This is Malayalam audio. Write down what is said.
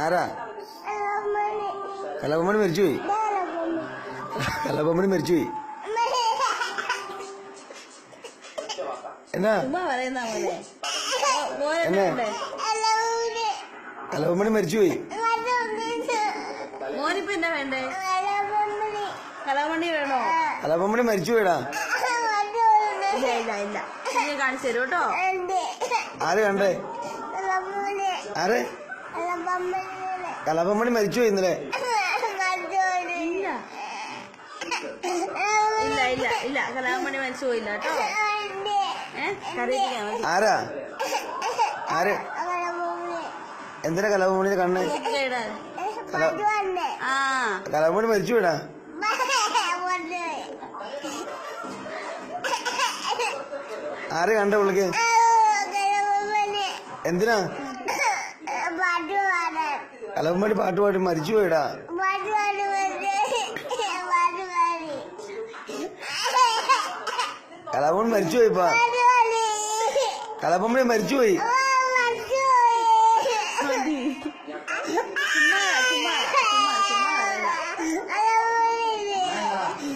ആരാ? കലാപമ്മണി മരിച്ചുപോയി. കലാപമ്മണി മരിച്ചുപോയി. എന്നാ എന്നെ കലാപമ്മണി മരിച്ചുപോയി. മോനിപ്പോ എന്നാ വേണ്ടേ? കലാമണി വേണോ? കലാപമ്മണി മരിച്ചുപോയിടാ. ഇല്ല കാണിച്ചു തരും കേട്ടോ. ആര് കണ്ടേ? ആര്? കലാപമ്മണി മരിച്ചുപോയി ഇന്നലെ. ഇല്ല കലാമണി മരിച്ചു പോയില്ല കേട്ടോ. ആരാ? ആര്? എന്തിനാ കലാപമ്മണി കണ്ണ്? കലാപമ്മണി മരിച്ചുപോയിടാ. ആര് കണ്ട പുള്ളിക്ക്? എന്തിനാ? കലാപമ്മണി പാട്ട് പാടി മരിച്ചുപോയിടാ. കലാപമ്മണി മരിച്ചുപോയിപ്പാ. കലാപമ്മണി മരിച്ചുപോയി.